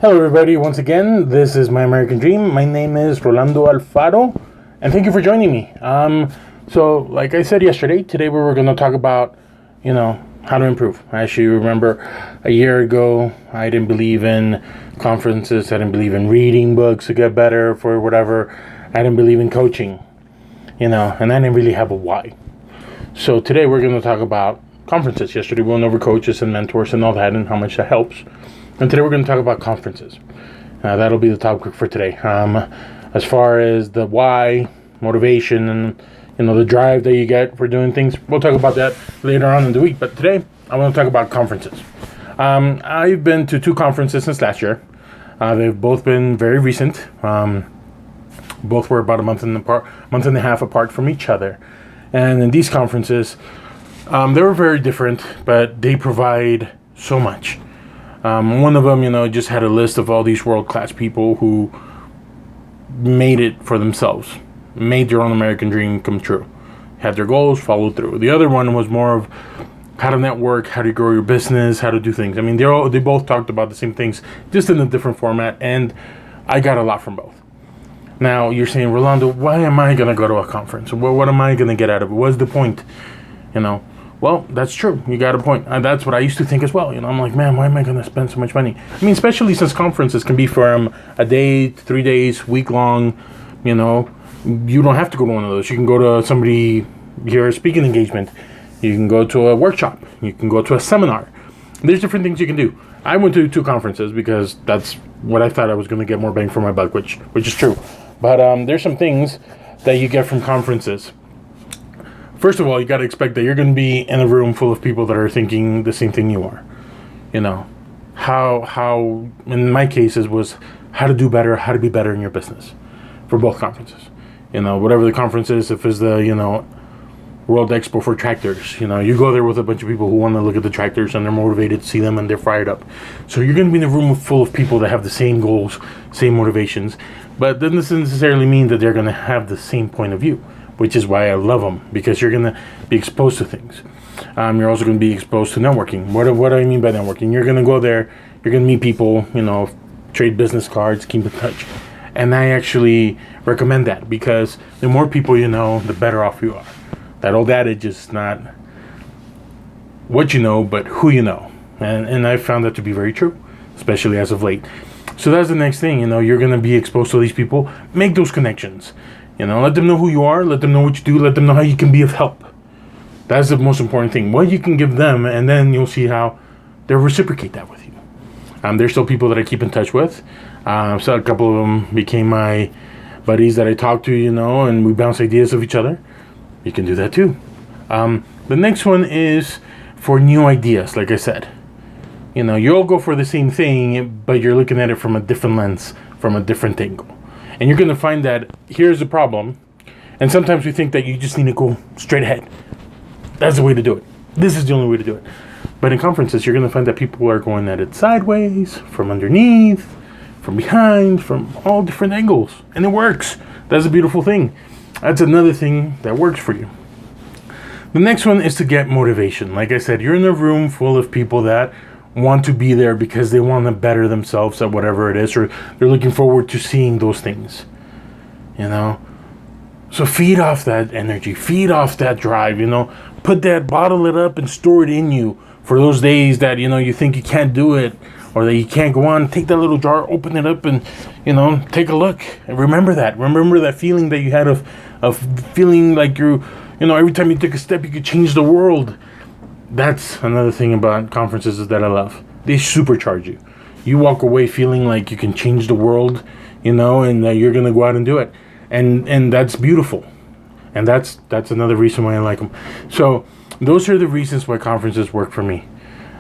Hello, everybody. Once again, this is My American Dream. My name is Rolando Alfaro, and thank you for joining me. So, like I said yesterday, today we were going to talk about, how to improve. I actually remember a year ago, I didn't believe in conferences. I didn't believe in reading books to get better for whatever. I didn't believe in coaching, and I didn't really have a why. So today we're going to talk about conferences. Yesterday we went over coaches and mentors and all that and how much that helps. And today we're going to talk about conferences. That'll be the topic for today. As far as the why, motivation, and the drive that you get for doing things, we'll talk about that later on in the week. But today I want to talk about conferences. I've been to 2 conferences since last year. They've both been very recent. Both were about a month and a half apart from each other. And in these conferences, they were very different, but they provide so much. One of them, just had a list of all these world-class people who made it for themselves, made their own American dream come true, had their goals, followed through. The other one was more of how to network, how to grow your business, how to do things. I mean, they both talked about the same things, just in a different format, and I got a lot from both. Now, you're saying, Rolando, why am I going to go to a conference? What am I going to get out of it? What's the point? Well, that's true. You got a point. That's what I used to think as well. I'm like, man, why am I going to spend so much money? I mean, especially since conferences can be from a day, 3 days, week long. You don't have to go to one of those. You can go to your speaking engagement. You can go to a workshop. You can go to a seminar. There's different things you can do. I went to 2 conferences because that's what I thought I was going to get more bang for my buck, which is true. But there's some things that you get from conferences. First of all, you got to expect that you're going to be in a room full of people that are thinking the same thing you are. How in my cases was how to do better, how to be better in your business for both conferences. Whatever the conference is, if it's the, World Expo for tractors, you go there with a bunch of people who want to look at the tractors and they're motivated to see them and they're fired up. So you're going to be in a room full of people that have the same goals, same motivations, but that doesn't necessarily mean that they're going to have the same point of view. Which is why I love them, because you're going to be exposed to things. You're also going to be exposed to networking. What do I mean by networking? You're going to go there, you're going to meet people, trade business cards, keep in touch. And I actually recommend that, because the more people you know, the better off you are. That old adage is not what you know, but who you know. And I found that to be very true, especially as of late. So that's the next thing, you're going to be exposed to these people. Make those connections. Let them know who you are, let them know what you do, let them know how you can be of help. That's the most important thing. What you can give them, and then you'll see how they'll reciprocate that with you. There's still people that I keep in touch with. So a couple of them became my buddies that I talk to, and we bounce ideas of each other. You can do that too. The next one is for new ideas, like I said. You'll go for the same thing, but you're looking at it from a different lens, from a different angle. And you're going to find that here's the problem. And sometimes we think that you just need to go straight ahead. That's the way to do it. This is the only way to do it. But in conferences, you're going to find that people are going at it sideways, from underneath, from behind, from all different angles. And it works. That's a beautiful thing. That's another thing that works for you. The next one is to get motivation. Like I said, you're in a room full of people that want to be there because they want to better themselves at whatever it is, or they're looking forward to seeing those things. So feed off that energy, feed off that drive, bottle it up and store it in you for those days that, you think you can't do it or that you can't go on. Take that little jar, open it up and, take a look. And remember that feeling that you had of feeling like every time you took a step, you could change the world. That's another thing about conferences is that I love. They supercharge you. You walk away feeling like you can change the world, and that you're going to go out and do it. And that's beautiful. And that's another reason why I like them. So those are the reasons why conferences work for me.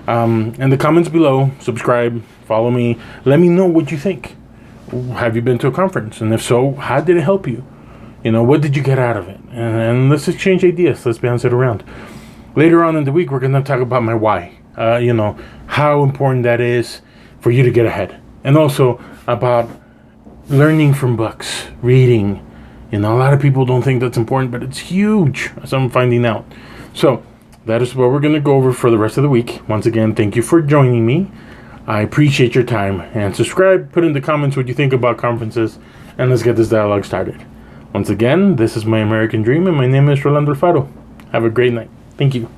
In the comments below, subscribe, follow me. Let me know what you think. Have you been to a conference? And if so, how did it help you? What did you get out of it? And let's exchange ideas. Let's bounce it around. Later on in the week, we're going to talk about my why. How important that is for you to get ahead. And also about learning from books, reading. A lot of people don't think that's important, but it's huge, as I'm finding out. So that is what we're going to go over for the rest of the week. Once again, thank you for joining me. I appreciate your time. And subscribe, put in the comments what you think about conferences, and let's get this dialogue started. Once again, this is My American Dream, and my name is Rolando Alfaro. Have a great night. Thank you.